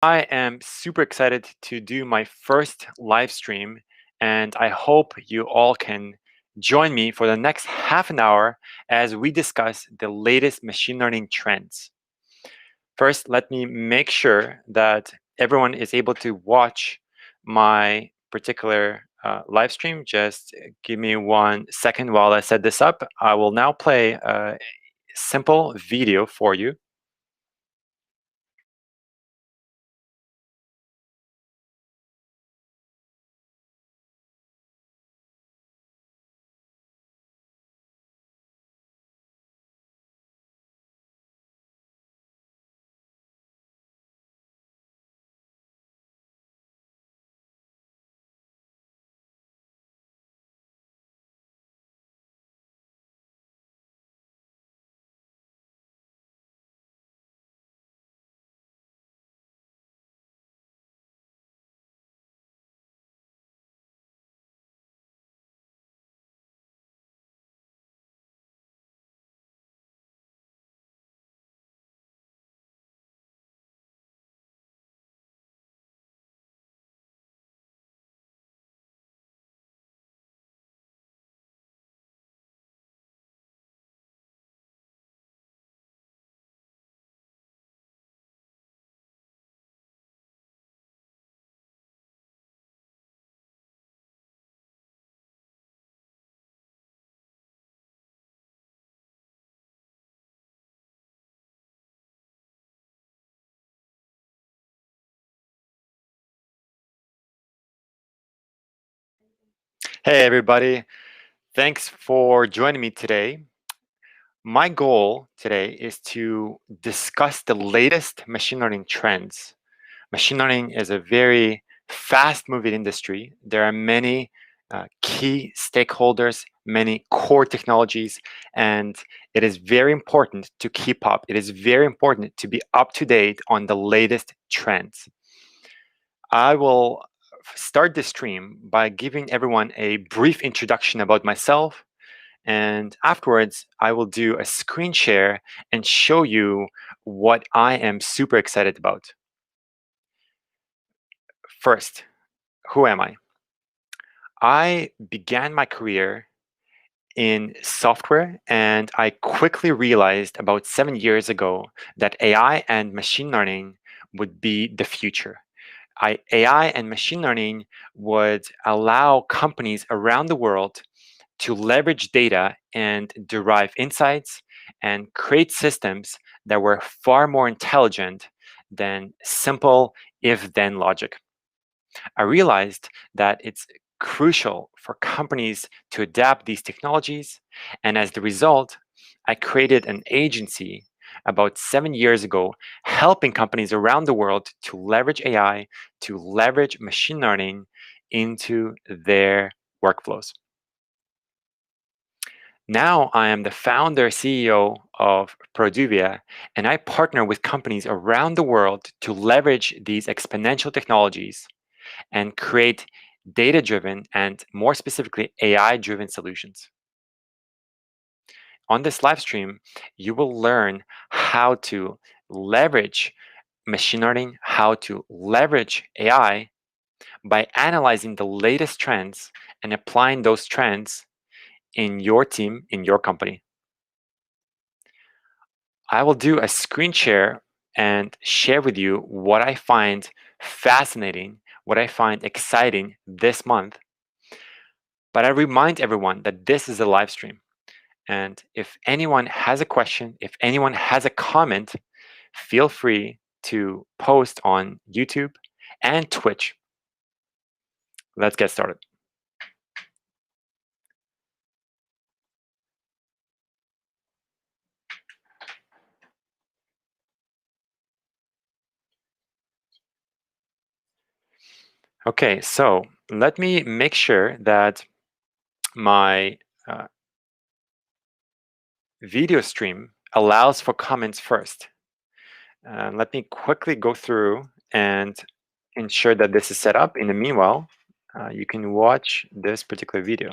I am super excited to do my first live stream, and I hope you all can join me for the next half an hour as we discuss the latest machine learning trends. First, let me make sure that everyone is able to watch my particular live stream. Just give me 1 second while I set this up. I will now play a simple video for you. Hey, everybody. Thanks for joining me today. My goal today is to discuss the latest machine learning trends. Machine learning is a very fast moving industry. There are many key stakeholders, many core technologies, and it is very important to keep up. It is very important to be up to date on the latest trends. I will start the stream by giving everyone a brief introduction about myself, and afterwards, I will do a screen share and show you what I am super excited about. First, who am I? I began my career in software, and I quickly realized about 7 years ago that AI and machine learning would be the future. AI and machine learning would allow companies around the world to leverage data and derive insights and create systems that were far more intelligent than simple if then logic. I realized that it's crucial for companies to adapt these technologies. And as the result, I created an agency about 7 years ago, helping companies around the world to leverage AI, to leverage machine learning into their workflows. Now I am the founder CEO of Produvia, and I partner with companies around the world to leverage these exponential technologies and create data-driven and more specifically AI-driven solutions. On this live stream, you will learn how to leverage machine learning, how to leverage AI by analyzing the latest trends and applying those trends in your team, in your company. I will do a screen share and share with you what I find fascinating, what I find exciting this month. But I remind everyone that this is a live stream. And if anyone has a question, if anyone has a comment, feel free to post on YouTube and Twitch. Let's get started. Okay, so let me make sure that my video stream allows for comments first. Let me quickly go through and ensure that this is set up. In the meanwhile, you can watch this particular video.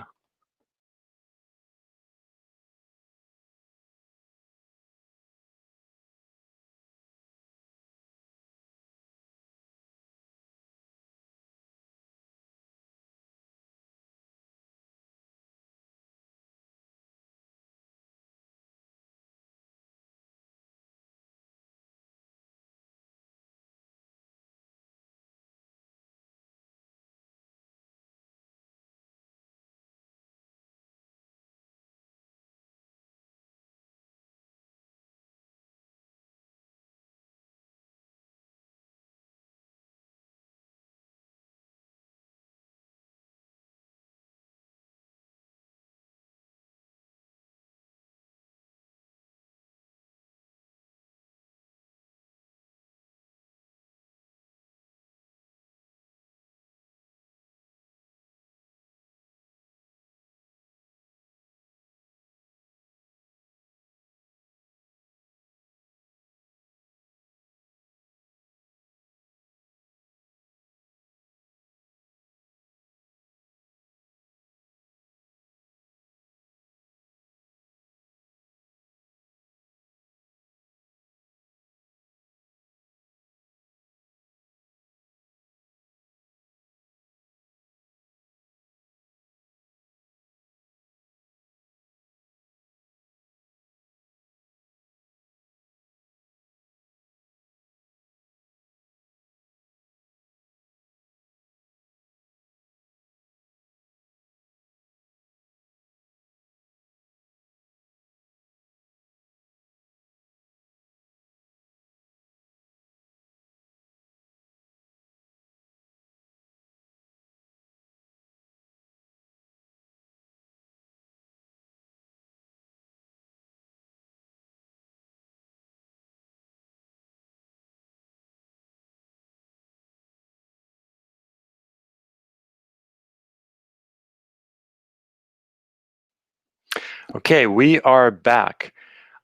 Okay, we are back.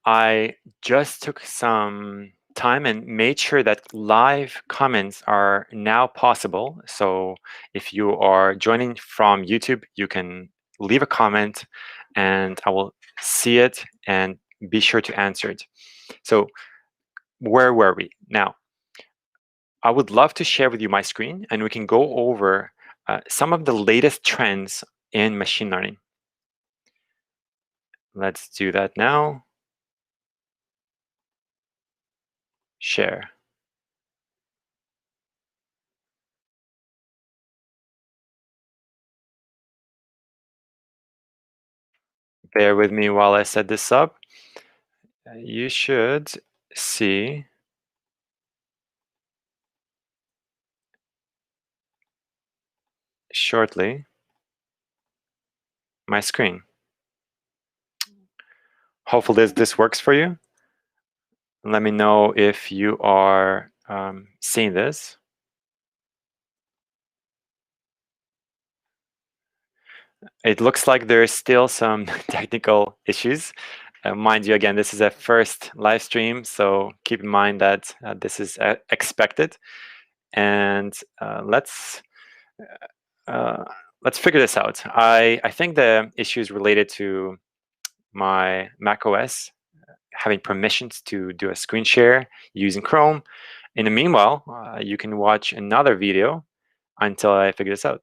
I just took some time and made sure that live comments are now possible. So if you are joining from YouTube, you can leave a comment and I will see it and be sure to answer it. So where were we? Now, I would love to share with you my screen and we can go over some of the latest trends in machine learning. Let's do that now. Share. Bear with me while I set this up. You should see shortly my screen. Hopefully this works for you. Let me know if you are seeing this. It looks like there's still some technical issues. Mind you, again, this is a first live stream, so keep in mind that this is expected. And uh, let's figure this out. I think the issue is related to my macOS having permissions to do a screen share using Chrome. In the meanwhile, you can watch another video until I figure this out.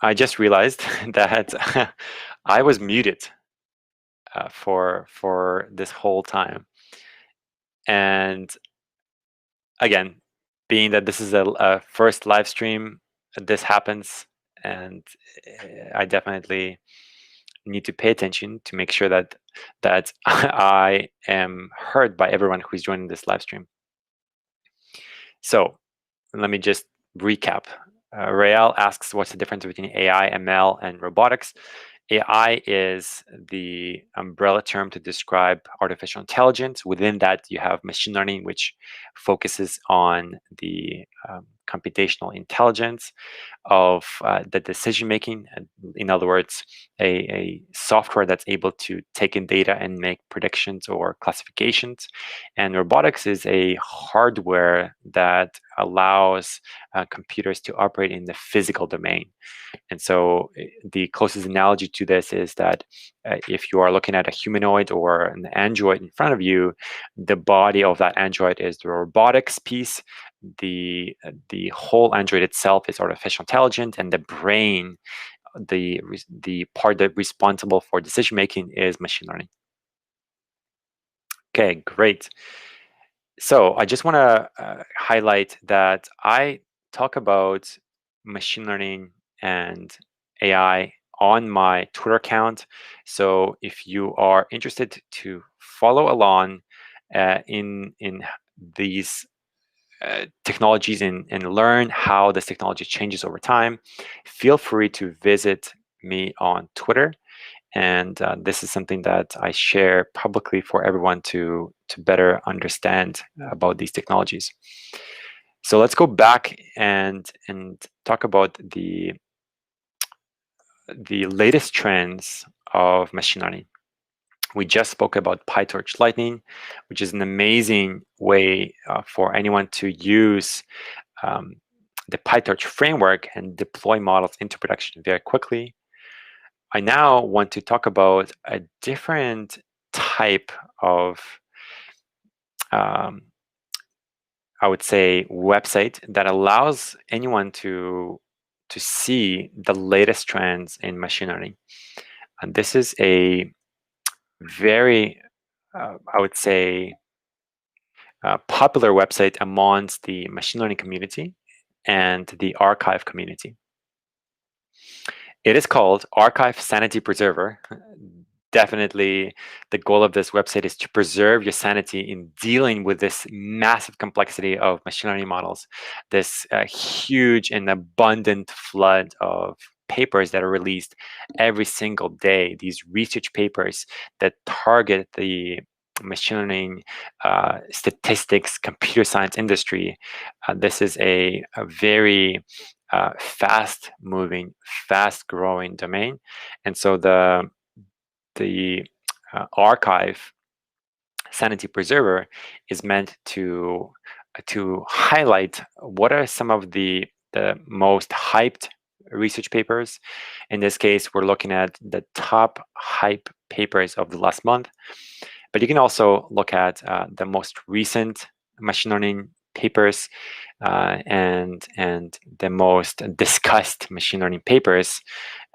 I just realized that I was muted for this whole time. And again, being that this is a first live stream, this happens, and I definitely need to pay attention to make sure that I am heard by everyone who's joining this live stream. So let me just recap. Rael asks, what's the difference between AI, ML, and robotics? AI is the umbrella term to describe artificial intelligence. Within that, you have machine learning, which focuses on the computational intelligence of the decision making. In other words, a software that's able to take in data and make predictions or classifications. And robotics is a hardware that allows computers to operate in the physical domain. And so the closest analogy to this is that if you are looking at a humanoid or an android in front of you, the body of that android is the robotics piece. The whole android itself is artificial intelligence, and the brain, the part that responsible for decision making, is machine learning. Okay, great. So I just want to highlight that I talk about machine learning and AI on my Twitter account. So if you are interested to follow along in these technologies and learn how this technology changes over time, feel free to visit me on Twitter. And this is something that I share publicly for everyone to better understand about these technologies. So let's go back and talk about the latest trends of machine learning. We just spoke about PyTorch Lightning, which is an amazing way for anyone to use the PyTorch framework and deploy models into production very quickly. I now want to talk about a different type of, I would say, website that allows anyone to see the latest trends in machine learning. And this is a very, I would say, popular website amongst the machine learning community and the archive community. It is called Archive Sanity Preserver. Definitely, the goal of this website is to preserve your sanity in dealing with this massive complexity of machine learning models, this huge and abundant flood of papers that are released every single day, these research papers that target the machine learning, statistics, computer science industry. This is a very fast moving, fast growing domain. And so the archive Sanity Preserver is meant to highlight what are some of the most hyped research papers. In this case, we're looking at the top hype papers of the last month. But you can also look at the most recent machine learning papers and the most discussed machine learning papers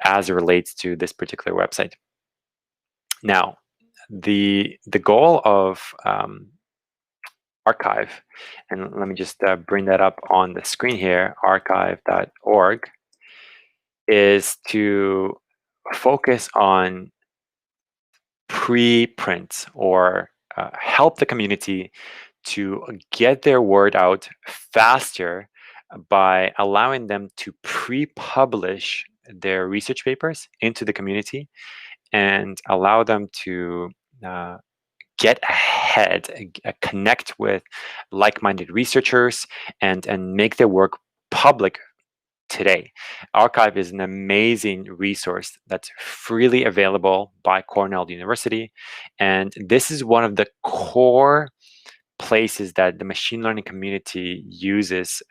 as it relates to this particular website. Now, the goal of archive, and let me just bring that up on the screen here, archive.org, is to focus on preprint or help the community to get their word out faster by allowing them to pre-publish their research papers into the community and allow them to get ahead, connect with like-minded researchers, and make their work public today. Archive is an amazing resource that's freely available by Cornell University, and this is one of the core places that the machine learning community uses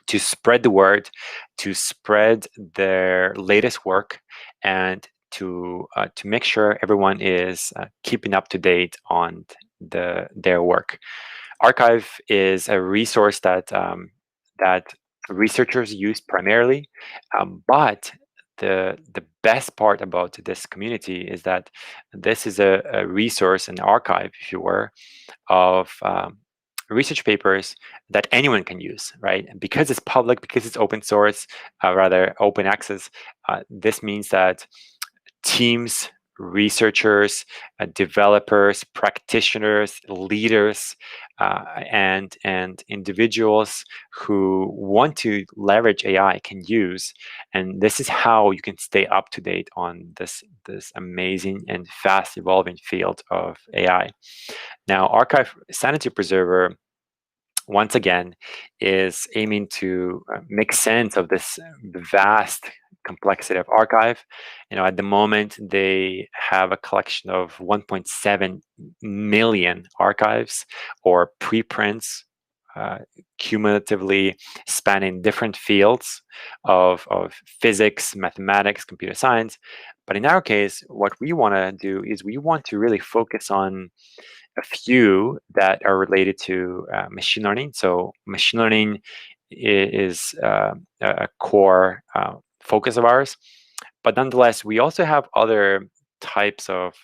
to spread the word, to spread their latest work, and to make sure everyone is keeping up to date on their work. Archive is a resource that researchers use primarily. But the best part about this community is that this is a resource, an archive, if you were, of research papers that anyone can use, right? And because it's public, because it's open source, rather open access, this means that teams, researchers, developers, practitioners, leaders, and individuals who want to leverage AI can use. And this is how you can stay up to date on this amazing and fast evolving field of AI. Now, Archive Sanity Preserver, once again, is aiming to make sense of this vast complexity of archive. At the moment, they have a collection of 1.7 million archives or preprints, cumulatively spanning different fields of physics, mathematics, computer science. But in our case, what we want to do is we want to really focus on a few that are related to machine learning. So machine learning is a core focus of ours. But nonetheless, we also have other types of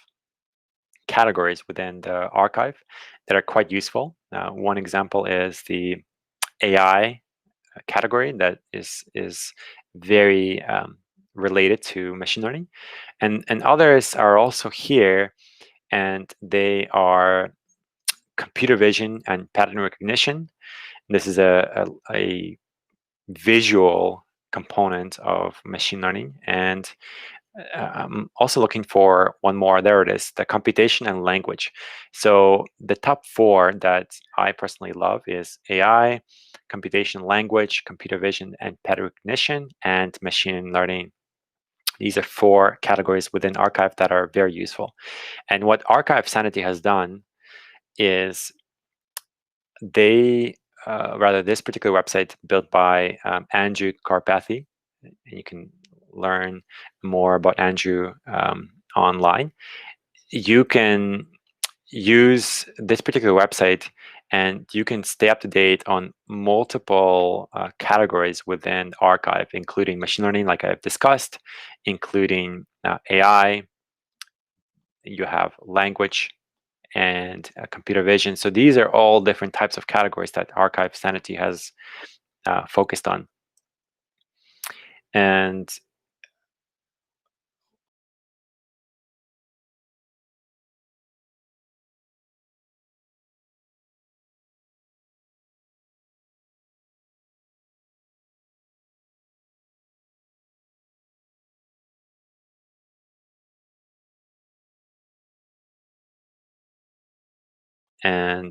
categories within the archive that are quite useful. One example is the AI category that is very related to machine learning, and others are also here, and they are computer vision and pattern recognition. This is a visual component of machine learning. And I'm also looking for one more. There it is, the computation and language. So the top four that I personally love is AI, computation, language, computer vision, and pattern recognition, and machine learning. These are four categories within Archive that are very useful. And what Archive Sanity has done is they rather this particular website built by Andrew Karpathy, and you can learn more about Andrew online. You can use this particular website and you can stay up to date on multiple categories within Archive, including machine learning, like I've discussed, including AI. You have language and computer vision. So these are all different types of categories that Archive Sanity has focused on. And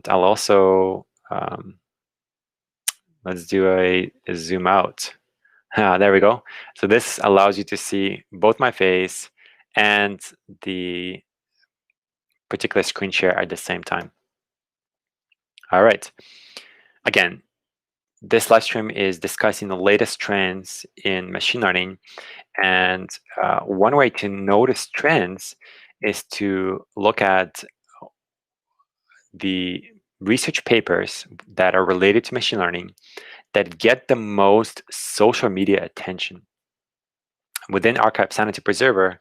I'll also let's do a zoom out. There we go. So this allows you to see both my face and the particular screen share at the same time. All right. Again, this live stream is discussing the latest trends in machine learning. And one way to notice trends is to look at the research papers that are related to machine learning that get the most social media attention. Within Archive Sanity Preserver,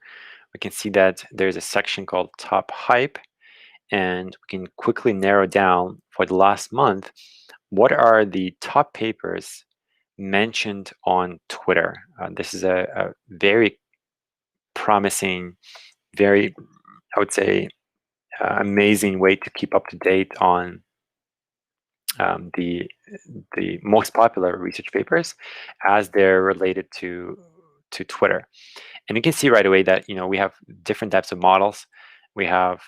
we can see that there's a section called Top Hype, and we can quickly narrow down for the last month what are the top papers mentioned on Twitter. This is a very promising, very, I would say, amazing way to keep up to date on the most popular research papers as they're related to Twitter. And you can see right away that we have different types of models. We have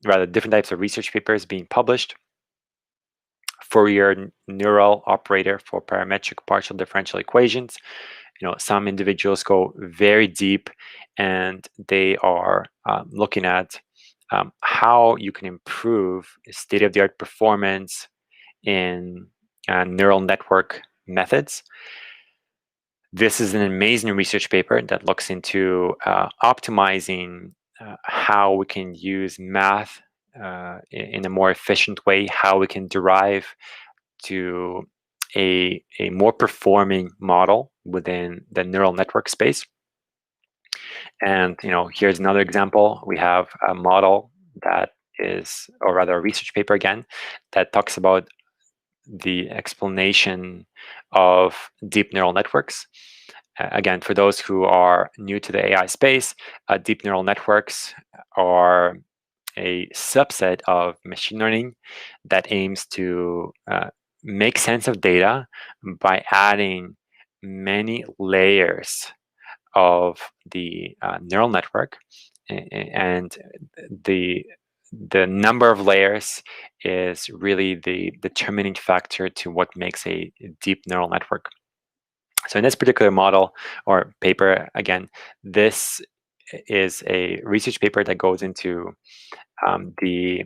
rather different types of research papers being published. Fourier neural operator for parametric partial differential equations. Some individuals go very deep, and they are looking at how you can improve state-of-the-art performance in neural network methods. This is an amazing research paper that looks into optimizing how we can use math in a more efficient way, how we can derive to a more performing model within the neural network space. And here's another example. We have a model that is, or rather a research paper again, that talks about the explanation of deep neural networks. Again, for those who are new to the AI space, deep neural networks are a subset of machine learning that aims to make sense of data by adding many layers of the neural network, and the the number of layers is really the determining factor to what makes a deep neural network. So in this particular model or paper, again, this is a research paper that goes into the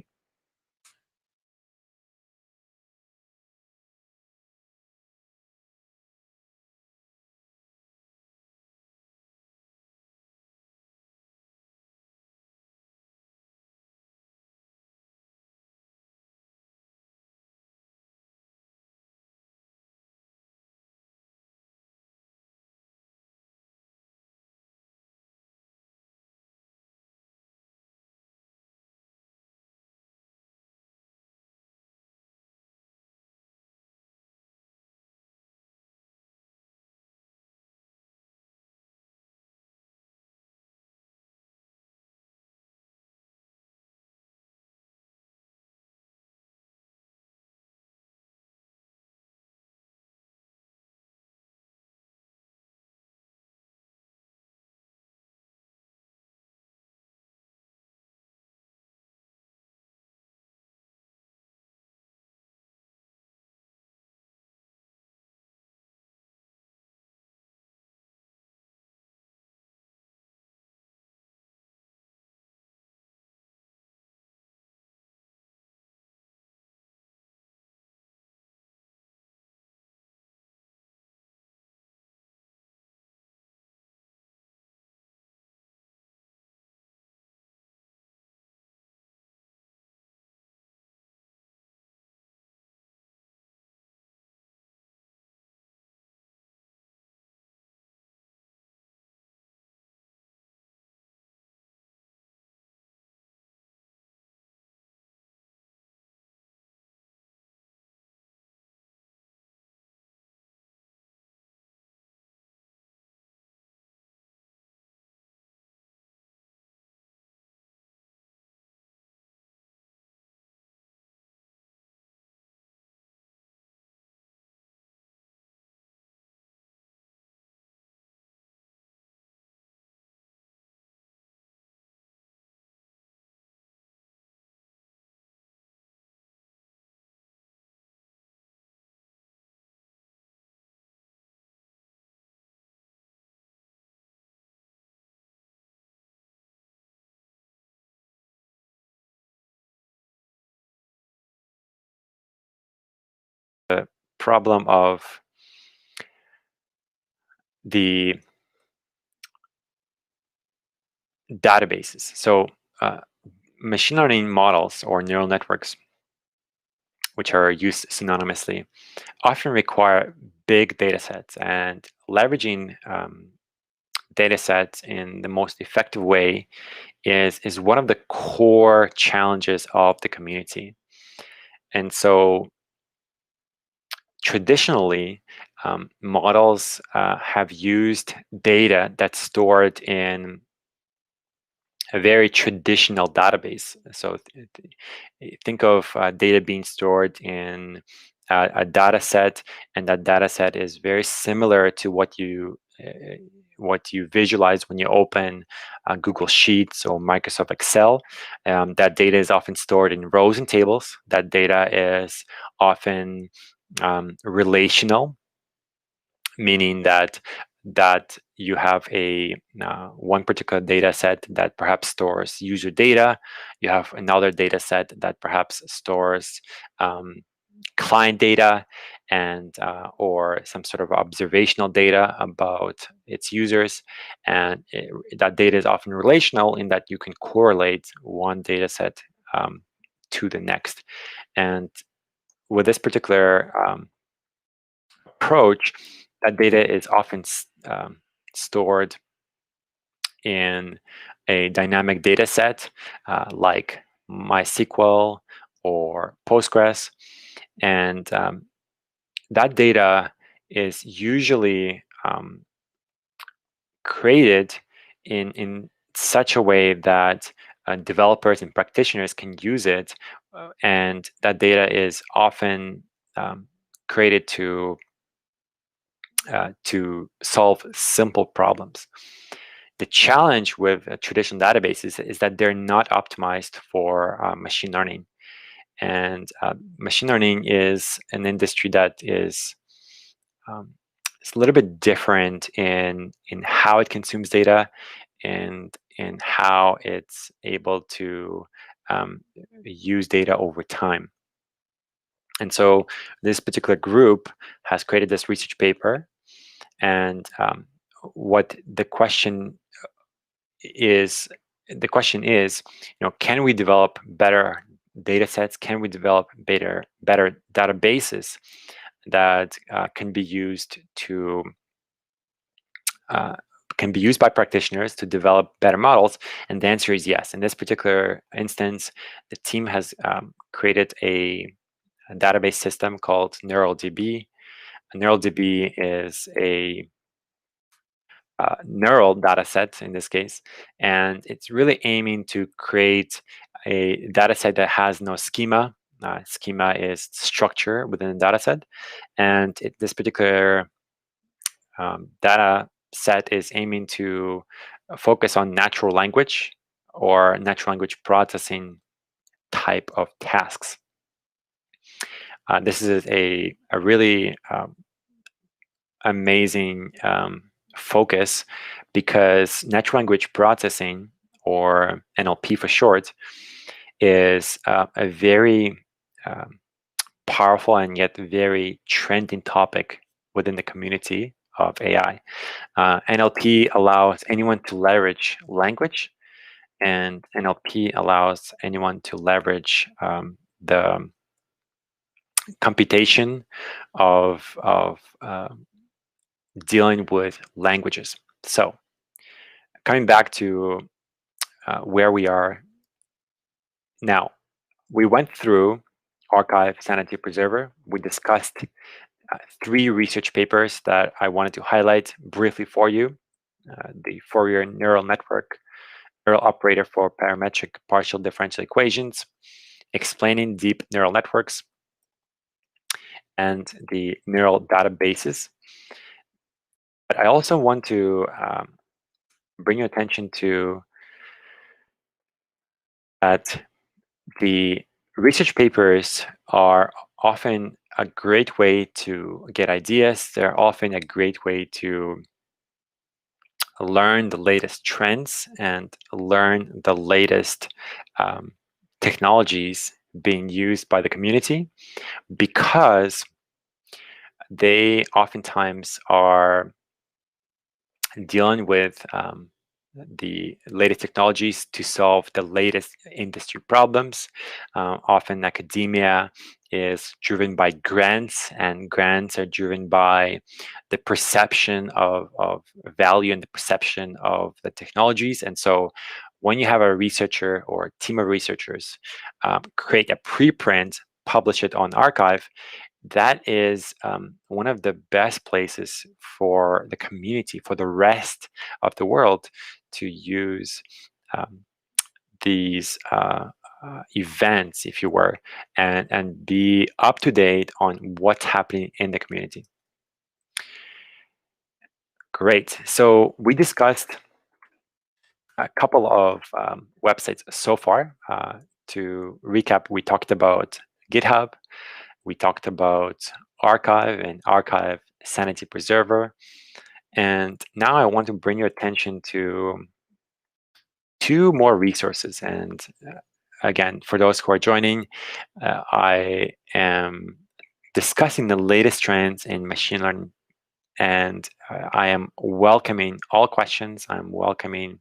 problem of the databases. So machine learning models or neural networks, which are used synonymously, often require big data sets, and leveraging data sets in the most effective way is one of the core challenges of the community. And so traditionally, models have used data that's stored in a very traditional database. So think of data being stored in a data set, and that data set is very similar to what you visualize when you open Google Sheets or Microsoft Excel. That data is often stored in rows and tables. That data is often relational, meaning that you have a one particular data set that perhaps stores user data. You have another data set that perhaps stores client data and or some sort of observational data about its users, and that data is often relational in that you can correlate one data set to the next. And with this particular approach, that data is often stored in a dynamic data set like MySQL or Postgres. And that data is usually created in such a way that developers and practitioners can use it, and that data is often created to solve simple problems. The challenge with traditional databases is that they're not optimized for machine learning. And machine learning is an industry that is um, it's a little bit different in how it consumes data and in how it's able to um, use data over time. And so this particular group has created this research paper, and what the question is, can we develop better data sets? Can we develop better databases that uh, can be used by practitioners to develop better models? And the answer is yes. In this particular instance, the team has created a database system called NeuralDB. NeuralDB is a neural data set in this case, and it's really aiming to create a data set that has no schema. Schema is structure within a data set, and this particular data set is aiming to focus on natural language or natural language processing type of tasks. This is a really amazing focus, because natural language processing, or NLP for short, is a very powerful and yet very trending topic within the community of AI. NLP allows anyone to leverage language, and NLP allows anyone to leverage the computation of dealing with languages. So coming back to where we are now, we went through Archive, Sanity, Preserver. We discussed 3 research papers that I wanted to highlight briefly for you. The Fourier neural network, neural operator for parametric partial differential equations, explaining deep neural networks, and the neural databases. But I also want to bring your attention to that the research papers are often a great way to get ideas. They're often a great way to learn the latest trends and learn the latest technologies being used by the community, because they oftentimes are dealing with the latest technologies to solve the latest industry problems. Often academia is driven by grants, and grants are driven by the perception of value and the perception of the technologies. And so when you have a researcher or a team of researchers create a preprint, publish it on archive, that is one of the best places for the community, for the rest of the world, to use these events, if you were, and be up to date on what's happening in the community. Great. So we discussed a couple of websites so far. To recap, we talked about GitHub, we talked about Archive and Archive Sanity Preserver. And now I want to bring your attention to 2 more resources. And again, for those who are joining, I am discussing the latest trends in machine learning. And I am welcoming all questions. I'm welcoming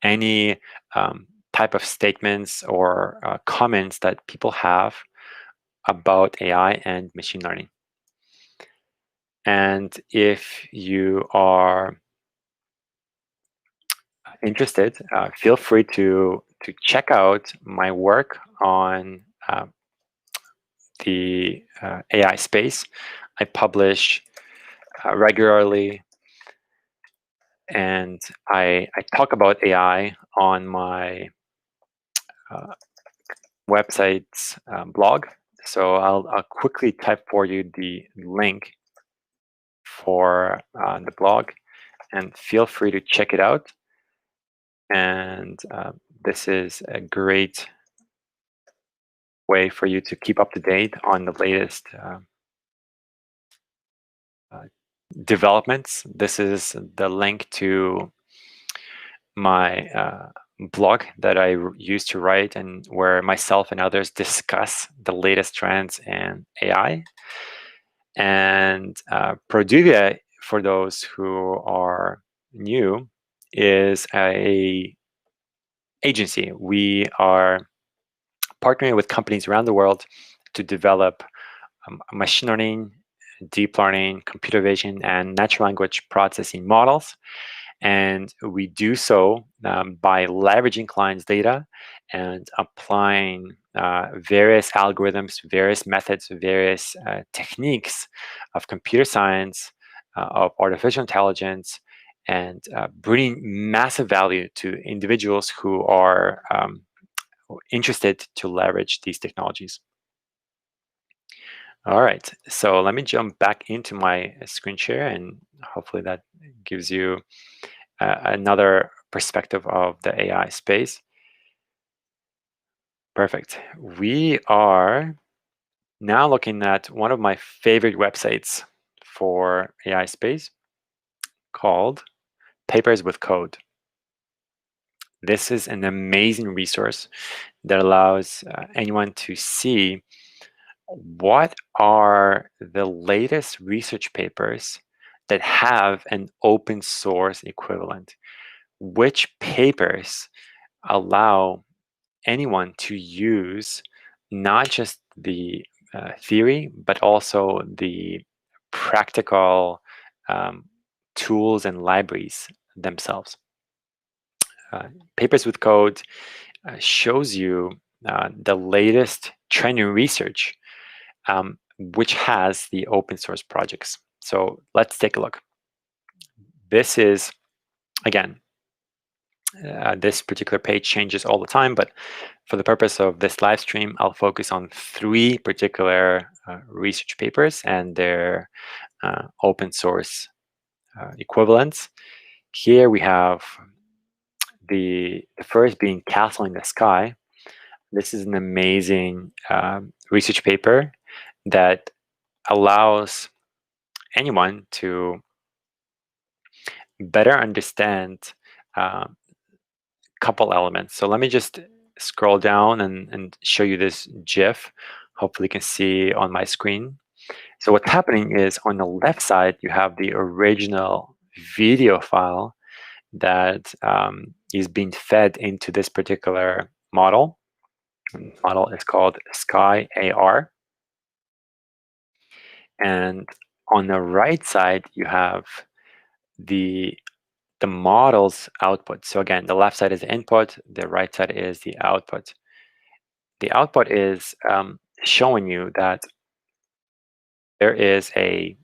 any type of statements or comments that people have about AI and machine learning. And if you are interested, feel free to check out my work on the AI space. I publish regularly, and I talk about AI on my uh, website's blog. So I'll quickly type for you the link for the blog, and feel free to check it out. And this is a great way for you to keep up to date on the latest uh, developments. This is the link to my blog that I used to write, and where myself and others discuss the latest trends in AI. And Produvia, for those who are new, is a agency. We are partnering with companies around the world to develop machine learning, deep learning, computer vision, and natural language processing models. And we do so by leveraging clients' data and applying various algorithms, various methods, various techniques of computer science, of artificial intelligence, and bringing massive value to individuals who are interested to leverage these technologies. All right, so let me jump back into my screen share, and hopefully that gives you another perspective of the AI space. Perfect. We are now looking at one of my favorite websites for AI space called Papers with Code. This is an amazing resource that allows anyone to see what are the latest research papers that have an open source equivalent. Which papers allow anyone to use not just the theory, but also the practical um, tools and libraries themselves. Papers with Code shows you the latest trending research, which has the open source projects. So let's take a look. This is, again, this particular page changes all the time, but for the purpose of this live stream, I'll focus on 3 particular research papers and their open source equivalents. Here we have the first being Castle in the Sky. This is an amazing research paper that allows anyone to better understand a couple elements. So let me just scroll down and show you this GIF. Hopefully you can see on my screen. So what's happening is on the left side, you have the original video file that is being fed into this particular model. The model is called Sky AR. And on the right side, you have the model's output. So again, the left side is the input, the right side is the output. The output is showing you that there is a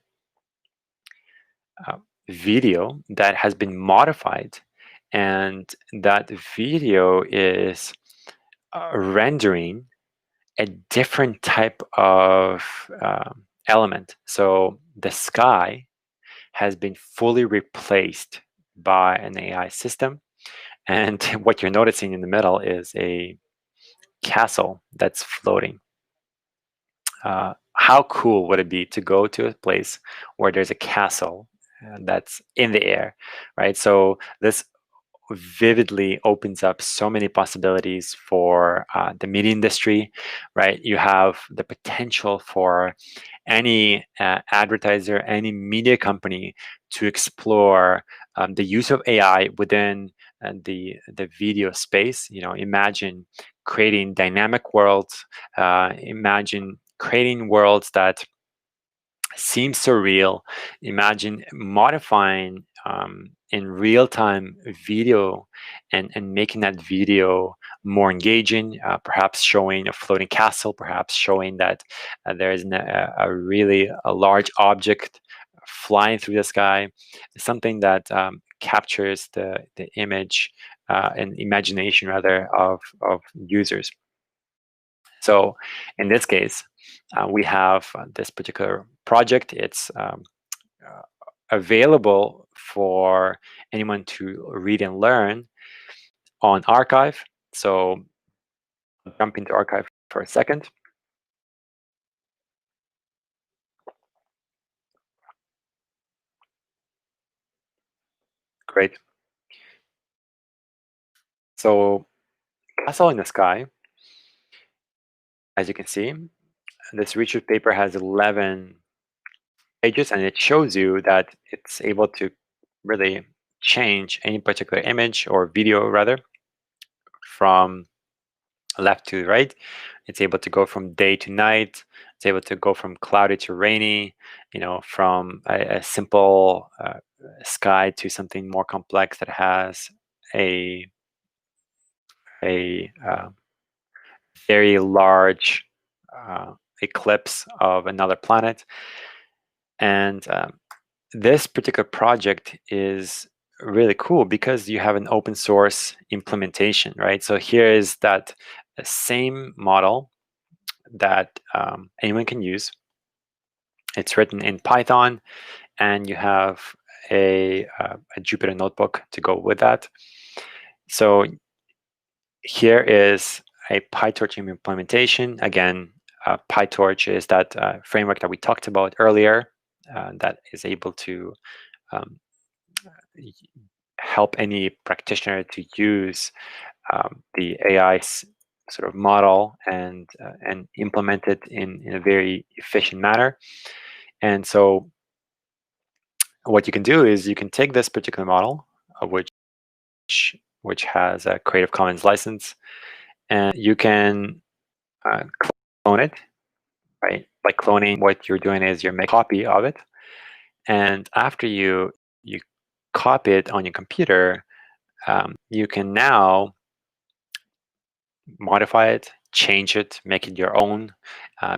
video that has been modified, and that video is rendering a different type of element. So the sky has been fully replaced by an AI system. And what you're noticing in the middle is a castle that's floating. How cool would it be to go to a place where there's a castle that's in the air, right? So this vividly opens up so many possibilities for the media industry, right? You have the potential for any advertiser, any media company to explore the use of AI within the video space. You know, imagine creating dynamic worlds. Imagine creating worlds that seems surreal. Imagine modifying in real time video and making that video more engaging, perhaps showing a floating castle, perhaps showing that there is a really a large object flying through the sky, something that captures the image and imagination rather of users. So in this case, we have this particular project. It's uh, available for anyone to read and learn on Archive. So I'll jump into Archive for a second. Great. So Castle in the Sky, as you can see, this research paper has 11 pages, and it shows you that it's able to really change any particular image or video rather from left to right. It's able to go from day to night. It's able to go from cloudy to rainy, from a simple sky to something more complex that has a a very large eclipse of another planet. And this particular project is really cool because you have an open source implementation, right? So here is that same model that anyone can use. It's written in Python, and you have a Jupyter notebook to go with that. So here is a PyTorch implementation. Again, PyTorch is that framework that we talked about earlier that is able to um, help any practitioner to use the AI sort of model and implement it in a very efficient manner. And so what you can do is you can take this particular model, which has a Creative Commons license, and you can clone it, right? By cloning, what you're doing is you're making a copy of it, and after you copy it on your computer, you can now modify it, change it, make it your own.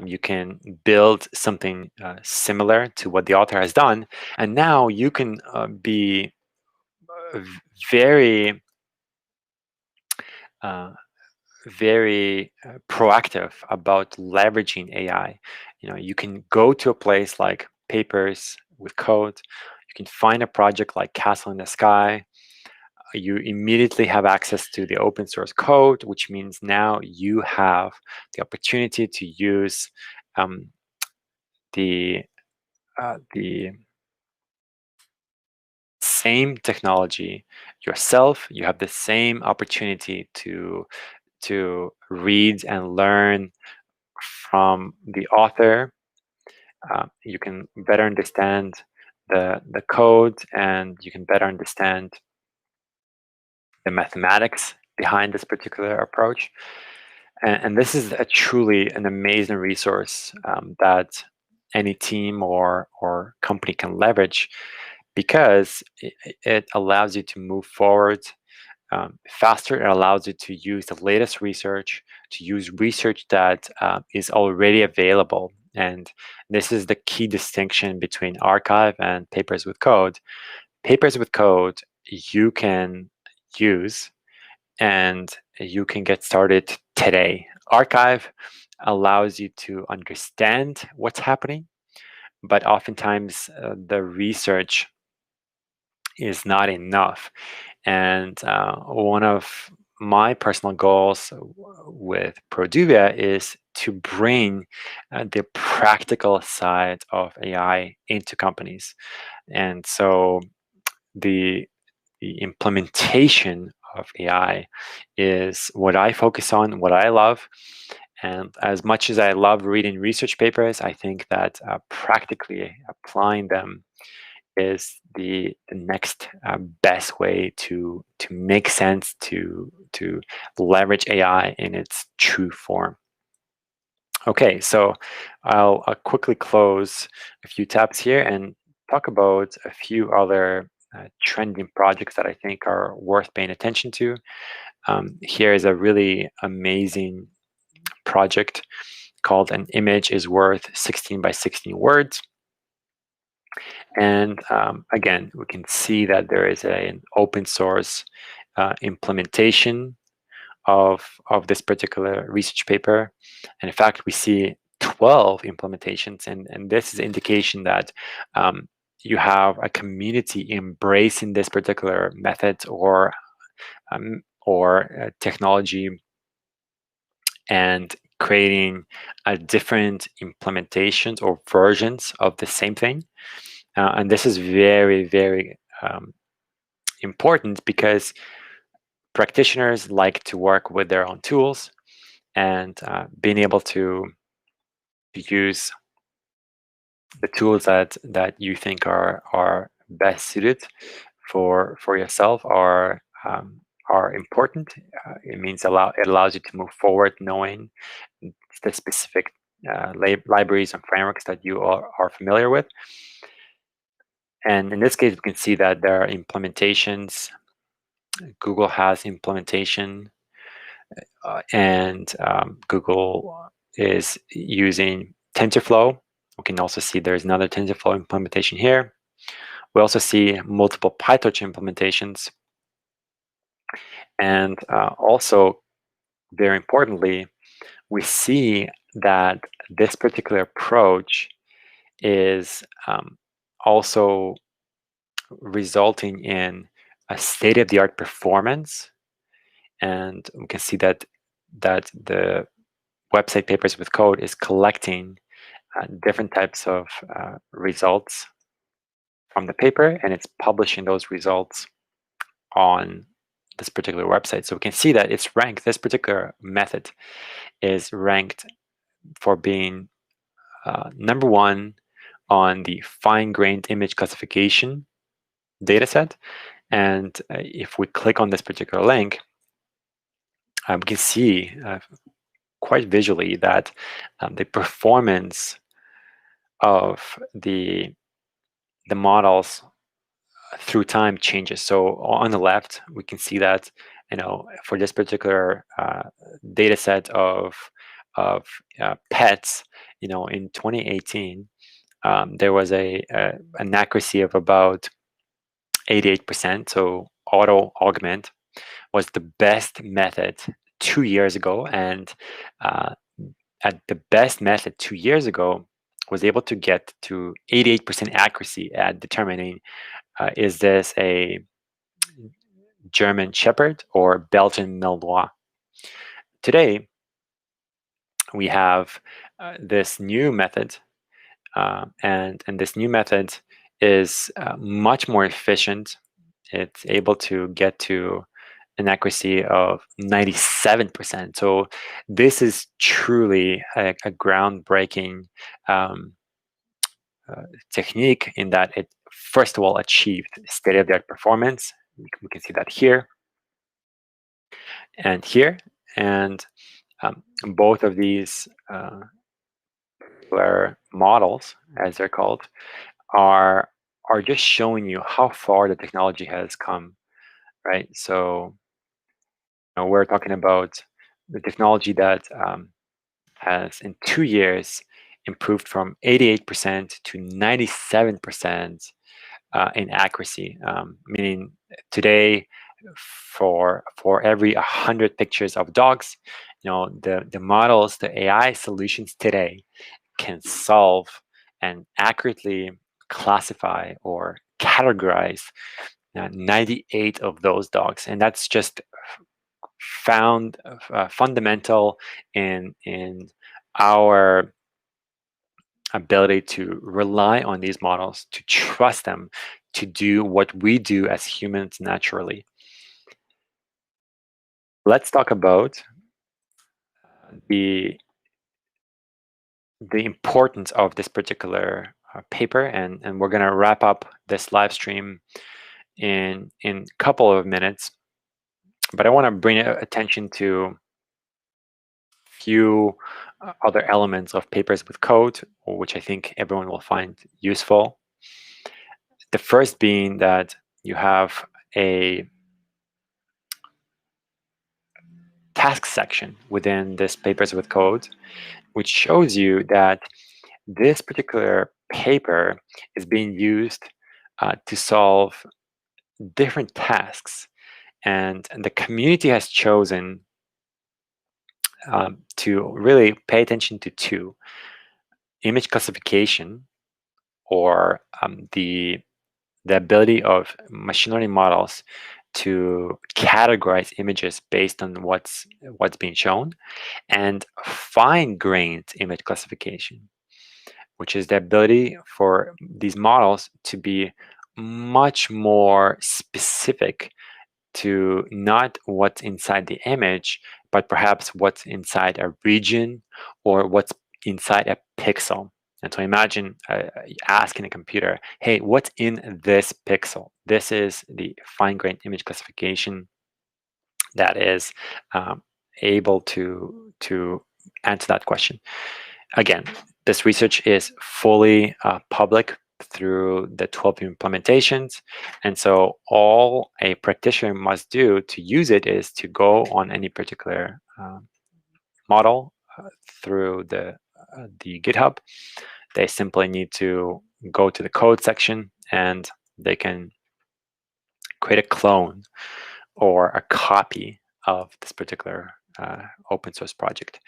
You can build something similar to what the author has done, and now you can be very uh, very proactive about leveraging AI. You can go to a place like Papers with Code. You can find a project like Castle in the Sky. You immediately have access to the open source code, which means now you have the opportunity to use the the same technology yourself. You have the same opportunity to read and learn from the author. You can better understand the code, and you can better understand the mathematics behind this particular approach. And this is a truly an amazing resource that any team or company can leverage because it allows you to move forward faster. It allows you to use the latest research, to use research that is already available. And this is the key distinction between Archive and Papers with Code. Papers with Code, you can use and you can get started today. Archive allows you to understand what's happening, but oftentimes the research is not enough. And one of my personal goals with Produvia is to bring the practical side of AI into companies. And so the implementation of AI is what I focus on, what I love. And as much as I love reading research papers, I think that practically applying them is the next best way to make sense to leverage AI in its true form. Okay, so I'll quickly close a few tabs here and talk about a few other trending projects that I think are worth paying attention to. Here is a really amazing project called An Image is Worth 16 by 16 Words. And again, we can see that there is an open source implementation of this particular research paper. And in fact, we see 12 implementations, and this is indication that you have a community embracing this particular method or technology and creating different implementations or versions of the same thing. And this is very, very important because practitioners like to work with their own tools, and being able to use the tools that you think are best suited for yourself are important. It means it allows you to move forward knowing the specific libraries and frameworks that you are familiar with. And in this case, we can see that there are implementations. Google has implementation, and Google is using TensorFlow. We can also see there's another TensorFlow implementation here. We also see multiple PyTorch implementations. And also, very importantly, we see that this particular approach is also resulting in a state-of-the-art performance. And we can see that the website Papers with Code is collecting different types of results from the paper, and it's publishing those results on this particular website. So we can see that it's ranked, this particular method is ranked for being number one on the fine-grained image classification dataset. And if we click on this particular link, we can see quite visually that the performance of the models through time changes. So on the left, we can see that for this particular data set of pets, in 2018, there was an accuracy of about 88%. So auto augment was the best method 2 years ago, and at the best method 2 years ago was able to get to 88% accuracy at determining is this a German Shepherd or Belgian Malinois. Today, we have this new method, and this new method is much more efficient. It's able to get to an accuracy of 97%. So this is truly a groundbreaking technique in that it, first of all, achieved state-of-the-art performance. We can see that here and here. And both of these models, as they're called, are just showing you how far the technology has come, right? So we're talking about the technology that has in 2 years improved from 88% to 97% in accuracy, meaning today for every 100 pictures of dogs, the models, the AI solutions today can solve and accurately classify or categorize 98 of those dogs, and that's just found fundamental in our ability to rely on these models, to trust them to do what we do as humans naturally. Let's talk about the importance of this particular paper, and we're going to wrap up this live stream in a couple of minutes. But I want to bring attention to a few other elements of papers with code, which I think everyone will find useful. The first being that you have a task section within this papers with code, which shows you that this particular paper is being used to solve different tasks. And the community has chosen to really pay attention to two: image classification, or the ability of machine learning models to categorize images based on what's being shown, and fine-grained image classification, which is the ability for these models to be much more specific to not what's inside the image, but perhaps what's inside a region or what's inside a pixel. And so imagine asking a computer, hey, what's in this pixel? This is the fine-grained image classification that is able to answer that question. Again, this research is fully public through the 12 implementations. And so all a practitioner must do to use it is to go on any particular model through the GitHub. They simply need to go to the code section and they can create a clone or a copy of this particular open source project,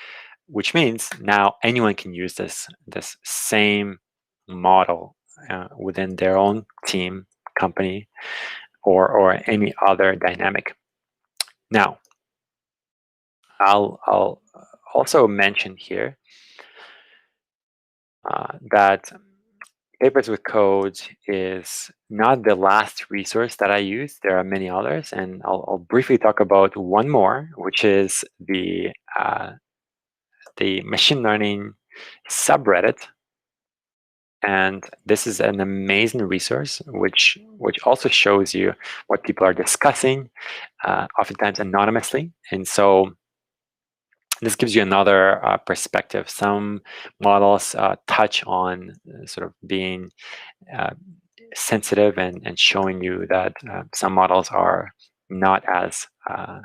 which means now anyone can use this same model within their own team, company, or any other dynamic. Now, I'll also mention here that Papers with Code is not the last resource that I use. There are many others, and I'll briefly talk about one more, which is the machine learning subreddit. And this is an amazing resource, which also shows you what people are discussing, oftentimes anonymously. And so this gives you another perspective. Some models touch on sort of being sensitive and showing you that some models are not as I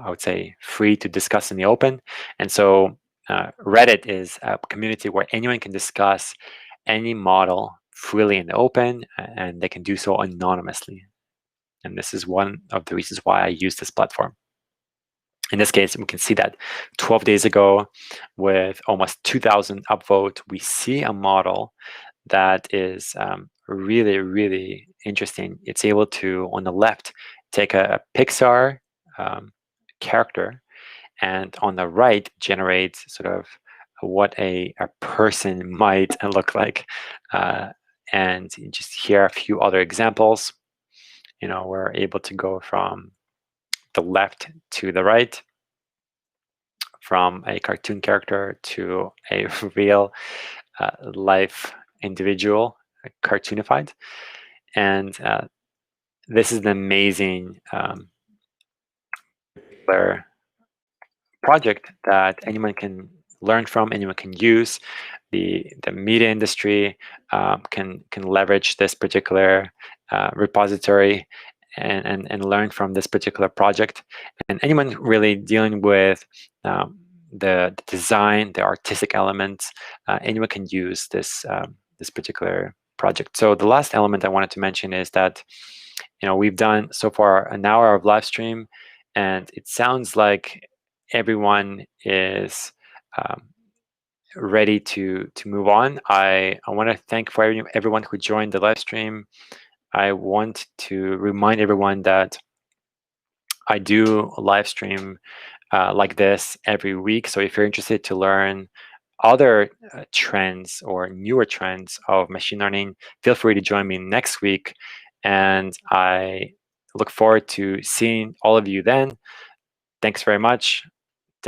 would say free to discuss in the open. And so Reddit is a community where anyone can discuss any model freely in the open, and they can do so anonymously. And this is one of the reasons why I use this platform. In this case, we can see that 12 days ago, with almost 2,000 upvotes, we see a model that is really, really interesting. It's able to, on the left, take a Pixar character, and on the right, generate sort of what a person might look like. And just here are a few other examples. We're able to go from the left to the right, from a cartoon character to a real life individual, cartoonified. And this is an amazing project that anyone can learn from, anyone can use. The media industry can leverage this particular repository and learn from this particular project. And anyone really dealing with the design, the artistic elements, anyone can use this particular project. So the last element I wanted to mention is that we've done so far an hour of live stream, and it sounds like everyone is ready to move on. I want to thank for everyone who joined the live stream. I want to remind everyone that I do a live stream like this every week. So if you're interested to learn other trends or newer trends of machine learning, feel free to join me next week. And I look forward to seeing all of you then. Thanks very much.